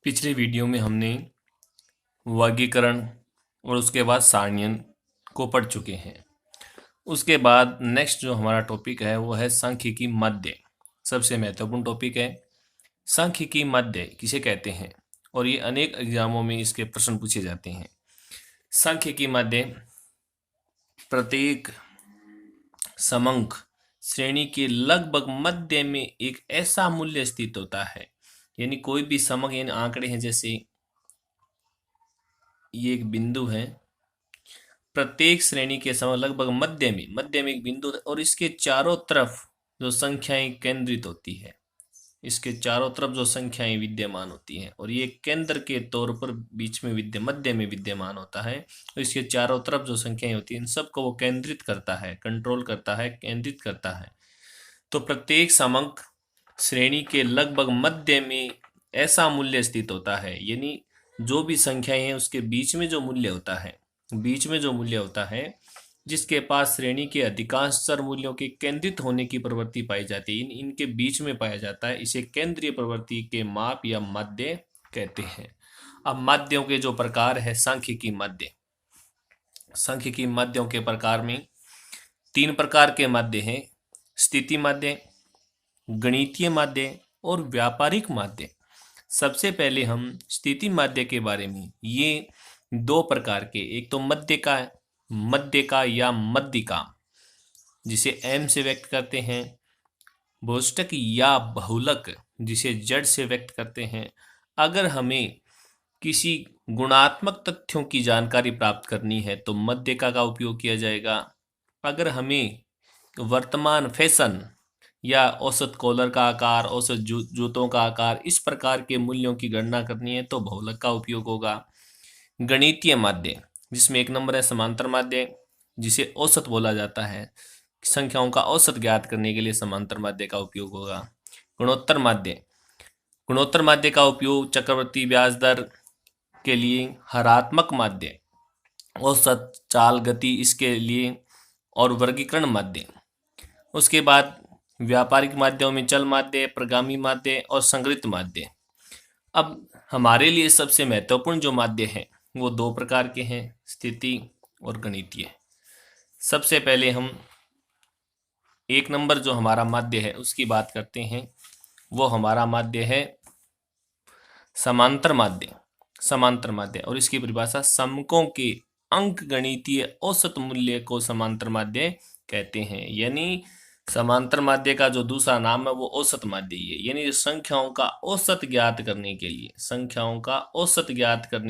पिछले वीडियो में हमने वर्गीकरण और उसके बाद सारणियन को पढ़ चुके हैं। उसके बाद नेक्स्ट जो हमारा टॉपिक है वो है सांख्यिकी माध्य। सबसे महत्वपूर्ण टॉपिक है। सांख्यिकी माध्य किसे कहते हैं और ये अनेक एग्जामों में इसके प्रश्न पूछे जाते हैं। सांख्यिकी माध्य प्रत्येक समंक श्रेणी के लगभग मध्य में एक ऐसा मूल्य स्थित होता है, यानी कोई भी समंक यानी आंकड़े हैं, जैसे ये एक बिंदु है, प्रत्येक श्रेणी के समय लगभग मध्य में एक बिंदु और इसके चारों तरफ जो संख्याएं केंद्रित होती है, इसके चारों तरफ जो संख्याएं विद्यमान होती हैं और ये केंद्र के तौर पर बीच में मध्य में विद्यमान होता है और इसके चारों तरफ जो संख्याएं होती हैं इन सबको वो केंद्रित करता है, कंट्रोल करता है, केंद्रित करता है। तो प्रत्येक समंक श्रेणी के लगभग मध्य में ऐसा मूल्य स्थित होता है, यानी जो भी संख्याएं हैं उसके बीच में जो मूल्य होता है, जिसके पास श्रेणी के अधिकांश चर मूल्यों के केंद्रित होने की प्रवृत्ति पाई जाती है, इनके बीच में पाया जाता है, इसे केंद्रीय प्रवृत्ति के माप या माध्य कहते हैं। अब माध्यों के जो प्रकार है, सांख्यिकी माध्यों के प्रकार में 3 प्रकार के माध्य हैं: स्थिति माध्य, गणितीय माध्य और व्यापारिक माध्य। सबसे पहले हम स्थिति माध्य के बारे में, ये 2 प्रकार के, एक तो मध्य का या मध्यिका जिसे एम से व्यक्त करते हैं, बोष्टक या बहुलक जिसे जेड से व्यक्त करते हैं। अगर हमें किसी गुणात्मक तथ्यों की जानकारी प्राप्त करनी है तो मध्यिका का उपयोग किया जाएगा। अगर हमें वर्तमान फैशन या औसत कॉलर का आकार, औसत जूतों का आकार, इस प्रकार के मूल्यों की गणना करनी है तो बहुलक का उपयोग होगा। गणितीय माध्य जिसमें 1 नंबर है समांतर माध्य, जिसे औसत बोला जाता है, संख्याओं का औसत ज्ञात करने के लिए समांतर माध्य का उपयोग होगा। गुणोत्तर माध्य का उपयोग चक्रवर्ती ब्याज दर के लिए, हरात्मक माध्य औसत चाल गति इसके लिए, और वर्गीकरण माध्य। उसके बाद व्यापारिक माध्यों में चल माध्य, प्रगामी माध्य और संग्रहित माध्य। अब हमारे लिए सबसे महत्वपूर्ण जो माध्य है वो 2 प्रकार के हैं, स्थिति और गणितीय। सबसे पहले हम 1 नंबर जो हमारा माध्य है उसकी बात करते हैं। वो हमारा माध्य है समांतर माध्य और इसकी परिभाषा समकों के अंक गणितीय औसत मूल्य को समांतर माध्य कहते हैं। यानी समांतर माध्य का जो दूसरा नाम है वो औसत माध्य ही है, यानी संख्याओं का औसत ज्ञात करने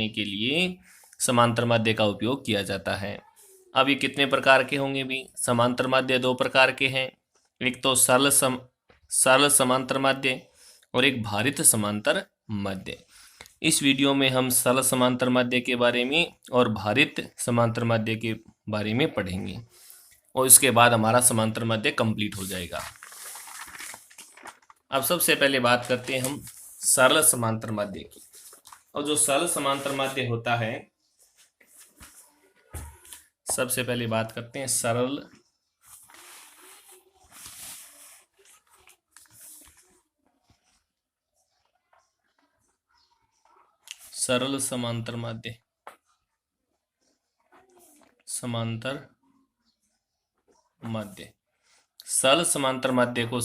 के लिए समांतर माध्य का उपयोग किया जाता है। अब ये कितने प्रकार के होंगे भी? समांतर माध्य 2 प्रकार के हैं, एक तो सरल समांतर माध्य और एक भारित समांतर माध्य। इस वीडियो में हम सरल समांतर माध्य के बारे में और भारित समांतर माध्य के बारे में पढ़ेंगे और इसके बाद हमारा समांतर माध्य कंप्लीट हो जाएगा। अब सबसे पहले बात करते हैं हम सरल समांतर माध्य की। और जो सरल समांतर माध्य होता है, सबसे पहले बात करते हैं सरल समांतर माध्य। सरल समांतर माध्य को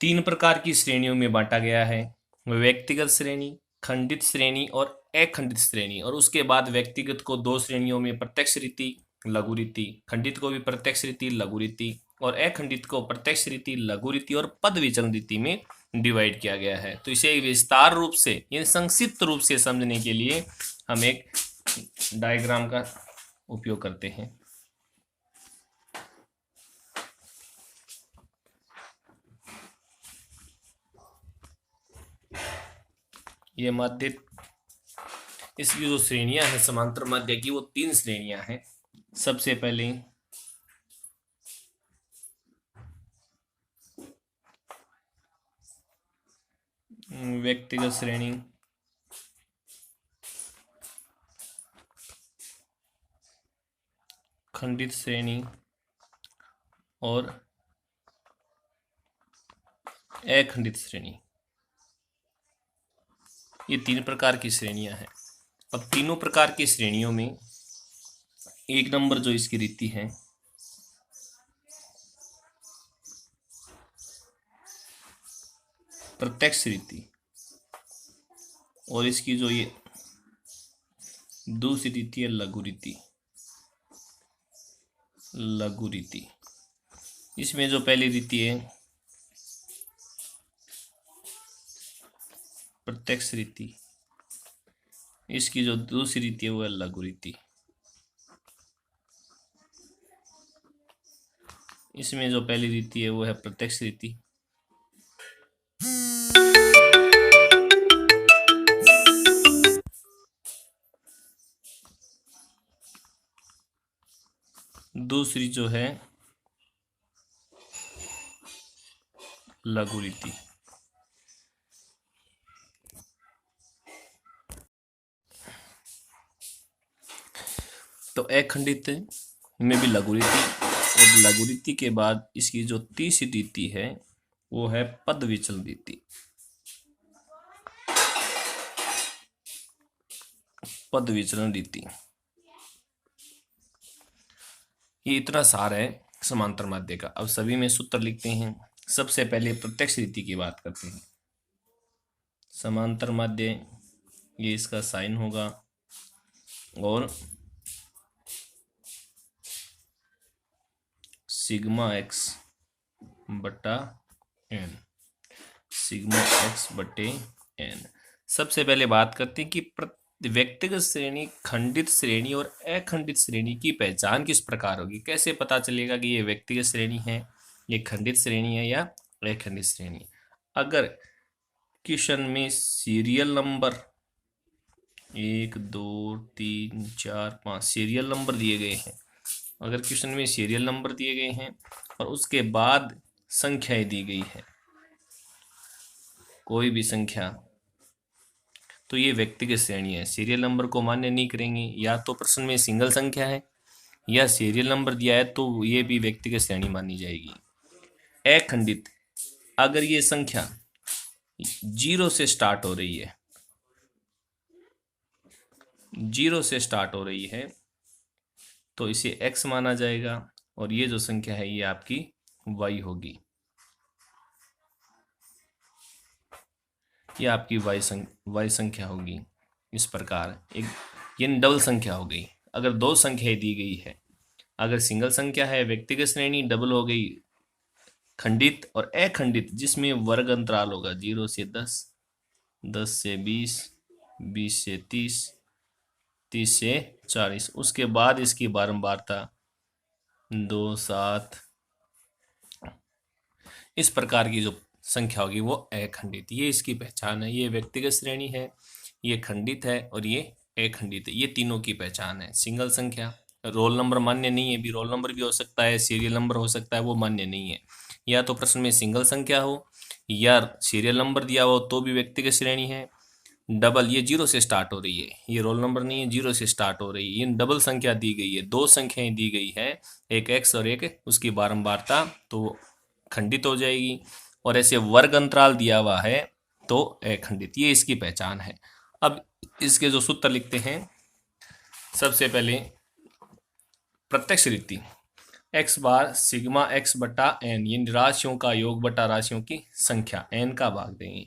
3 प्रकार की श्रेणियों में बांटा गया है: व्यक्तिगत श्रेणी, खंडित श्रेणी और अखंडित श्रेणी। और उसके बाद व्यक्तिगत को 2 श्रेणियों में, प्रत्यक्ष रीति, लघु रीति, खंडित को भी प्रत्यक्ष रीति, लघु रीति, और अखंडित को प्रत्यक्ष रीति, लघु रीति और पद विचरण रीति में डिवाइड किया गया है। तो इसे विस्तार रूप से, यानी संक्षिप्त रूप से समझने के लिए हम एक डायग्राम का उपयोग करते हैं। ये माध्य, इसकी जो श्रेणियां हैं समांतर माध्य की, वो 3 श्रेणियां हैं। सबसे पहले व्यक्तिगत श्रेणी, खंडित श्रेणी और अखंडित श्रेणी। ये 3 प्रकार की श्रेणियां हैं। अब तीनों प्रकार की श्रेणियों में 1 नंबर जो इसकी रीति है, प्रत्यक्ष रीति, और इसकी जो ये दूसरी रीति है लघु रीति। लघु रीति, इसमें जो पहली रीति है प्रत्यक्ष रीति, इसकी जो दूसरी रीति है वो है लघु रीति। इसमें जो पहली रीति है वो है प्रत्यक्ष रीति, दूसरी जो है लघु रीति। तो अखंडित में भी लघु रीति, और लघु रीति के बाद इसकी जो तीसरी रीति है वो है पद विचलन रीति। पद विचलन रीति, ये इतना सार है समांतर माध्य का। अब सभी में सूत्र लिखते हैं। सबसे पहले प्रत्यक्ष रीति की बात करते हैं। समांतर माध्य, ये इसका साइन होगा, और सिग्मा एक्स बटा एन, सिग्मा एक्स बटे एन। सबसे पहले बात करते हैं कि व्यक्तिगत श्रेणी, खंडित श्रेणी और अखंडित श्रेणी की पहचान किस प्रकार होगी। कैसे पता चलेगा कि ये व्यक्तिगत श्रेणी है, ये खंडित श्रेणी है या अखंडित श्रेणी। अगर क्वेश्चन में सीरियल नंबर 1 2 3 4 5 सीरियल नंबर दिए गए हैं, अगर क्वेश्चन में सीरियल नंबर दिए गए हैं और उसके बाद संख्याएं दी गई है, कोई भी संख्या, तो ये व्यक्तिगत श्रेणी है। सीरियल नंबर को मान्य नहीं करेंगे। या तो प्रश्न में सिंगल संख्या है या सीरियल नंबर दिया है तो ये भी व्यक्तिगत श्रेणी मानी जाएगी। अखंडित, अगर ये संख्या 0 से स्टार्ट हो रही है, 0 से स्टार्ट हो रही है तो इसे x माना जाएगा, और ये जो संख्या है ये आपकी y होगी। ये आपकी y संख्या होगी। इस प्रकार एक ये डबल संख्या हो गई। अगर 2 संख्याएं दी गई है, अगर सिंगल संख्या है व्यक्तिगत श्रेणी, डबल हो गई खंडित, और अखंडित जिसमें वर्ग अंतराल होगा 0 से 10, 10 से 20, 20 से 30, 30 से 40, उसके बाद इसकी बारंबारता 2 7, इस प्रकार की जो संख्या होगी वो अखंडित। ये इसकी पहचान है। ये व्यक्तिगत श्रेणी है, ये खंडित है और ये अखंडित है। ये तीनों की पहचान है। सिंगल संख्या, रोल नंबर मान्य नहीं है, भी रोल नंबर भी हो सकता है, सीरियल नंबर हो सकता है, वो मान्य नहीं है। या तो प्रश्न में सिंगल संख्या हो या सीरियल नंबर दिया हो तो भी व्यक्तिगत श्रेणी है। डबल, ये 0 से स्टार्ट हो रही है, ये रोल नंबर नहीं है, 0 से स्टार्ट हो रही है। ये डबल संख्या दी गई है, 2 संख्याएं दी गई है, एक x और एक उसकी बारंबारता, तो खंडित हो जाएगी। और ऐसे वर्ग अंतराल दिया हुआ है तो अखंडित। ये इसकी पहचान है। अब इसके जो सूत्र लिखते हैं, सबसे पहले प्रत्यक्ष रीति, x बार सिग्मा x बटा n, ये राशियों का योग बटा राशियों की संख्या, n का भाग देंगे।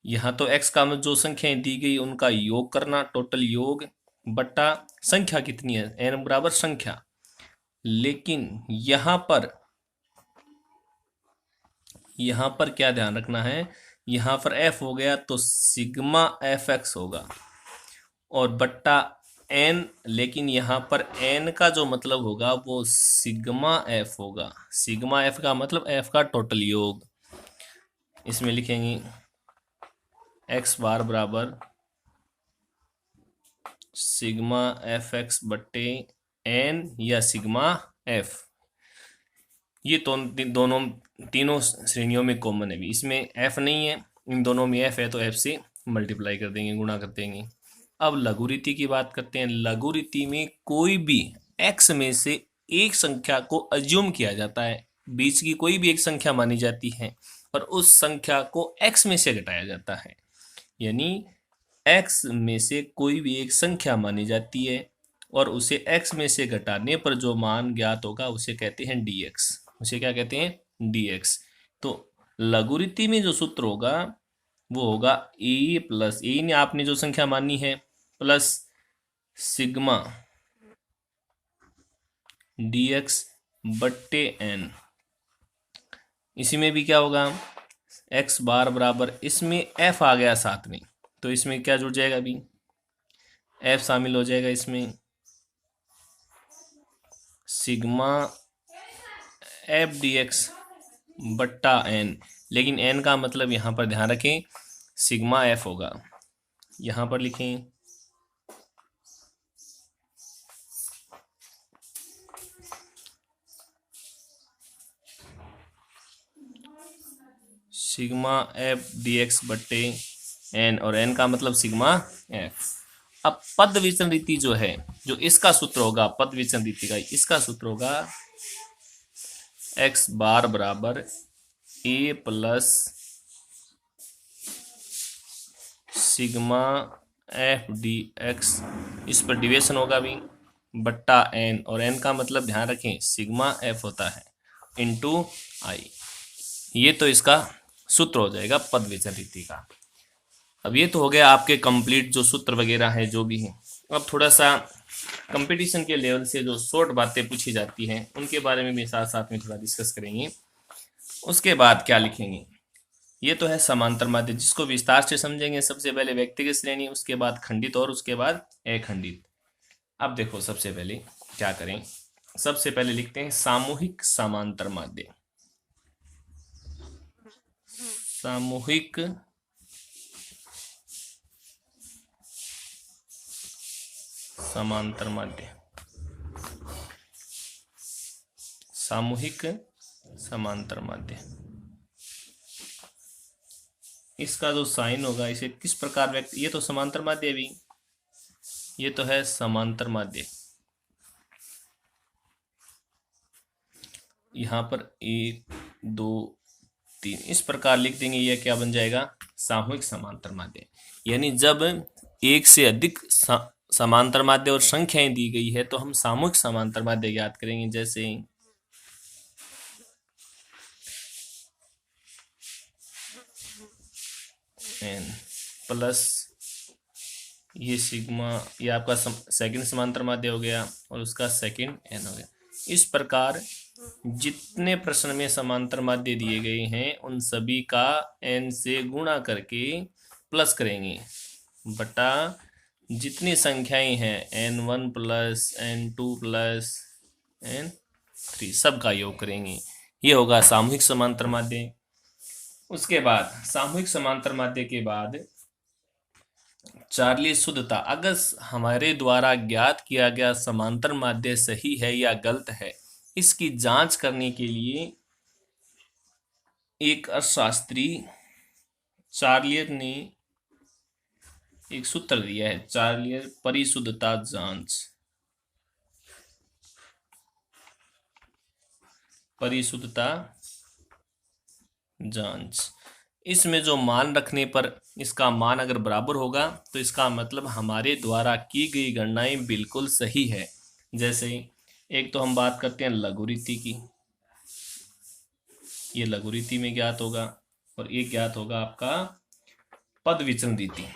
यहाँ तो x का जो संख्याएं दी गई उनका योग करना, टोटल योग बटा संख्या कितनी है, n बराबर संख्या। लेकिन यहाँ पर क्या ध्यान रखना है, यहाँ पर f हो गया तो सिग्मा fx होगा और बट्टा n, लेकिन यहाँ पर n का जो मतलब होगा वो सिग्मा f होगा। सिग्मा f का मतलब f का टोटल योग। इसमें लिखेंगे x बार बराबर सिग्मा fx बट्टे n या सिग्मा f। ये दोनों तीनों श्रेणियों में कॉमन है भी। इसमें f नहीं है, इन दोनों में f है तो f से मल्टीप्लाई कर देंगे, गुणा कर देंगे। अब लघु रीति की बात करते हैं। लघु रीति में कोई भी x में से एक संख्या को अज्यूम किया जाता है, बीच की कोई भी एक संख्या मानी जाती है और उस संख्या को x में से घटाया जाता है। यानी x में से कोई भी एक संख्या मानी जाती है और उसे x में से घटाने पर जो मान ज्ञात होगा उसे कहते हैं dx। उसे क्या कहते हैं? dx। तो लघुरीति में जो सूत्र होगा वो होगा a प्लस ए ने आपने जो संख्या मानी है प्लस सिग्मा dx बट्टे n। इसी में भी क्या होगा? x बार बराबर, इसमें f आ गया साथ में तो इसमें क्या जुड़ जाएगा? अभी f शामिल हो जाएगा इसमें, सिग्मा f dx बट्टा n। लेकिन n का मतलब यहाँ पर ध्यान रखें सिग्मा f होगा। यहाँ पर लिखें सिग्मा f dx बट्टे n और n का मतलब सिग्मा f। अब पद विचलन रीति जो है, जो इसका सूत्र होगा पद विचलन रीति का, इसका सूत्र होगा x बार बराबर a plus sigma f dx, इस पर डिविएशन होगा भी बट्टा n और n का मतलब ध्यान रखें सिग्मा f होता है इंटू आई। ये तो इसका सूत्र हो जाएगा पद विचलन रीति का। अब ये तो हो गया आपके कंप्लीट जो सूत्र वगैरह है जो भी है। अब थोड़ा सा कंपटीशन के लेवल से जो शॉर्ट बातें पूछी जाती हैं उनके बारे में भी साथ साथ में थोड़ा डिस्कस करेंगे। उसके बाद क्या लिखेंगे? ये तो है समांतर माध्य, जिसको विस्तार से समझेंगे। सबसे पहले व्यक्तिगत श्रेणी, उसके बाद खंडित और उसके बाद अखंडित। अब देखो सबसे पहले क्या करें, सबसे पहले लिखते हैं सामूहिक समांतर माध्य। सामूहिक समांतर माध्य, सामूहिक समांतर माध्य। इसका जो साइन होगा इसे किस प्रकार व्यक्त, ये तो समांतर माध्य भी, ये तो है समांतर माध्य। यहाँ पर 1 2 3 इस प्रकार लिख देंगे, यह क्या बन जाएगा? सामूहिक समांतर माध्य। यानी जब एक से अधिक समांतर माध्य और संख्याएं दी गई है तो हम सामूहिक समांतर माध्य ज्ञात करेंगे। जैसे n प्लस ये सिग्मा, ये आपका सेकंड समांतर माध्य हो गया और उसका सेकंड n हो गया। इस प्रकार जितने प्रश्न में समांतर माध्य दिए गए हैं उन सभी का n से गुणा करके प्लस करेंगे बटा जितनी संख्याएं हैं n1 plus n2 plus n3 सबका योग करेंगे। ये होगा सामूहिक समांतर माध्य। उसके बाद सामूहिक समांतर माध्य के बाद चार्ली शुद्धता, अगर हमारे द्वारा ज्ञात किया गया समांतर माध्य सही है या गलत है, इसकी जांच करने के लिए एक अर्थशास्त्री चार्लियर ने एक सूत्र दिया है, चार्लियर परिशुद्धता जांच। परिशुद्धता जांच, इसमें जो मान रखने पर इसका मान अगर बराबर होगा तो इसका मतलब हमारे द्वारा की गई गणनाएं बिल्कुल सही है। जैसे एक तो हम बात करते हैं लघुरीति की, ये लघुरीति में ज्ञात होगा, और एक ज्ञात होगा आपका पद विचलन रीति।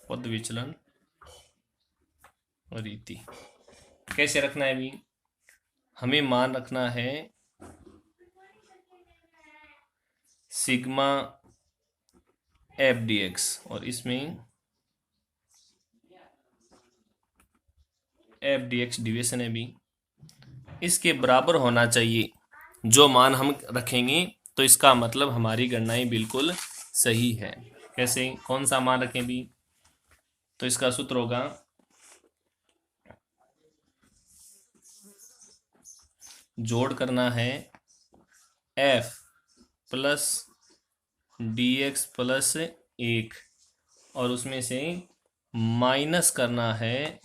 पद विचलन रीति कैसे रखना है? भी हमें मान रखना है सिग्मा एफ डी एक्स और इसमें एफ डी एक्स डिविएशन है भी, इसके बराबर होना चाहिए। जो मान हम रखेंगे तो इसका मतलब हमारी गणनाएं बिल्कुल सही है। कैसे, कौन सा मान रखें भी? तो इसका सूत्र होगा जोड़ करना है f plus D x plus 1 और उसमें से माइनस करना है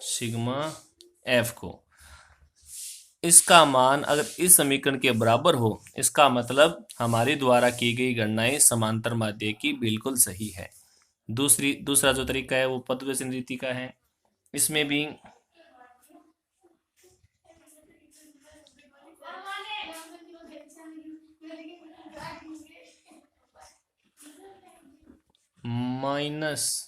सिग्मा एफ को। इसका मान अगर इस समीकरण के बराबर हो, इसका मतलब हमारे द्वारा की गई गणनाएं समांतर माध्य की बिल्कुल सही है। दूसरा जो तरीका है वो पदवचन रीति का है। इसमें भी माइनस,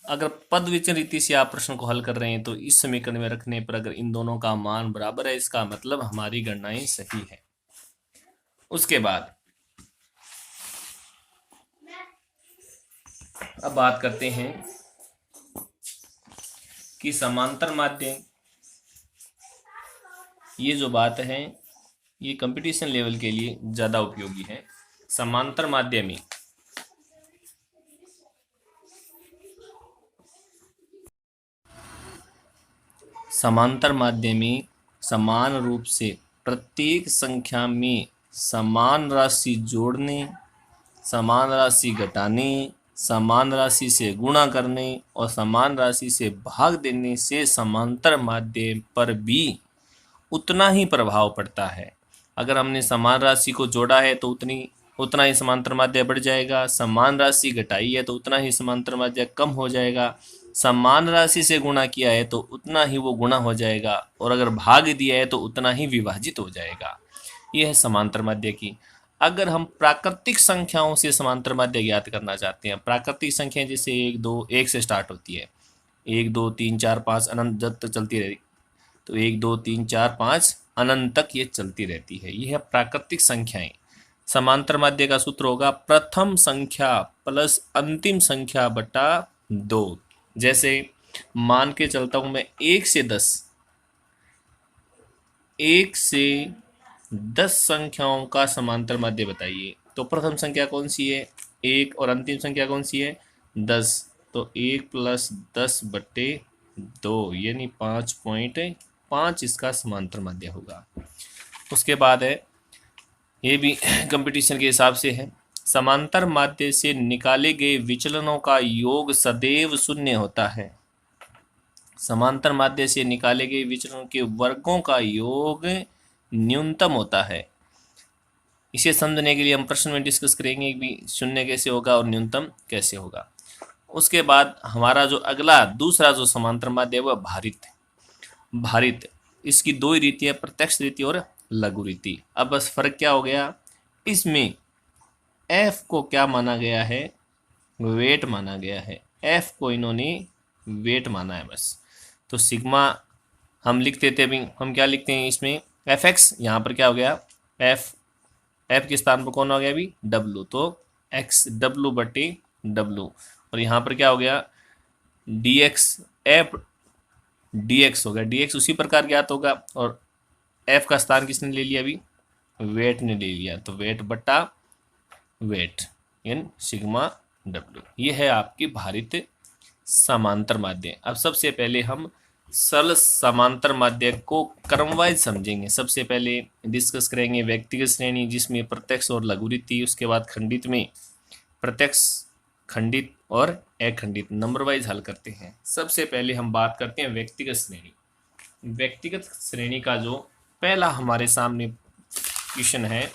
अगर पद विचरण रीति से आप प्रश्न को हल कर रहे हैं तो इस समीकरण में रखने पर अगर इन दोनों का मान बराबर है, इसका मतलब हमारी गणनाएं सही है। उसके बाद अब बात करते हैं कि समांतर माध्य, ये जो बात है ये कंपटीशन लेवल के लिए ज़्यादा उपयोगी है। समांतर माध्य में समान रूप से प्रत्येक संख्या में समान राशि जोड़ने, समान राशि घटाने, समान राशि से गुणा करने और समान राशि से भाग देने से समांतर माध्य पर भी उतना ही प्रभाव पड़ता है। अगर हमने समान राशि को जोड़ा है तो उतना ही समांतर माध्य बढ़ जाएगा, समान राशि घटाई है तो उतना ही समांतर माध्य कम हो जाएगा, समान राशि से गुणा किया है तो उतना ही वो गुणा हो जाएगा, और अगर भाग दिया है तो उतना ही विभाजित हो जाएगा। यह है समांतर माध्य की। अगर हम प्राकृतिक संख्याओं से समांतर माध्य ज्ञात करना चाहते हैं, प्राकृतिक संख्याएं जैसे 1 2 1 से स्टार्ट होती है, 1 2 3 4 5 अनंत जब तक चलती रहेगी, तो 1 2 3 4 5 अनंत तक ये चलती रहती है। यह है प्राकृतिक संख्याएं। समांतर माध्य का सूत्र होगा प्रथम संख्या प्लस अंतिम संख्या बटा 2। जैसे मान के चलता हूं मैं 1 से 10 संख्याओं का समांतर माध्य बताइए, तो प्रथम संख्या कौन सी है 1 और अंतिम संख्या कौन सी है 10, तो 1 प्लस 10 बटे 2 यानी 5.5 इसका समांतर माध्य होगा। उसके बाद है, ये भी कंपटीशन के हिसाब से है, समांतर माध्य से निकाले गए विचलनों का योग सदैव शून्य होता है। समांतर माध्य से निकाले गए विचलनों के वर्गों का योग न्यूनतम होता है। इसे समझने के लिए हम प्रश्न में डिस्कस करेंगे कि शून्य कैसे होगा और न्यूनतम कैसे होगा। उसके बाद हमारा जो अगला दूसरा जो समांतर माध्य है वह भारित है। भारित, इसकी दो ही रीति है, प्रत्यक्ष रीति और लघु रीति। अब बस फर्क क्या हो गया, इसमें एफ को क्या माना गया है, वेट माना गया है। एफ को इन्होंने वेट माना है बस। तो सिग्मा हम लिखते थे, अभी हम क्या लिखते हैं इसमें एफ एक्स, यहाँ पर क्या हो गया एफ के स्थान पर कौन हो गया अभी डब्लू, तो एक्स डब्लू बटे डब्लू, और यहाँ पर क्या हो गया D x, F D x हो गया, डी एक्स उसी प्रकार ज्ञात होगा, और एफ का स्थान किसने ले लिया अभी वेट ने ले लिया, तो वेट बटा वेट इन सिग्मा डब्लू। ये है आपकी भारित समांतर माध्य। अब सबसे पहले हम सरल समांतर माध्य को क्रमवाइज समझेंगे। सबसे पहले डिस्कस करेंगे व्यक्तिगत श्रेणी जिसमें प्रत्यक्ष और लघु रीति, उसके बाद खंडित में प्रत्यक्ष, खंडित और अखंडित, नंबर वाइज हल करते हैं। सबसे पहले हम बात करते हैं व्यक्तिगत श्रेणी। व्यक्तिगत श्रेणी का जो पहला हमारे सामने क्वेश्चन है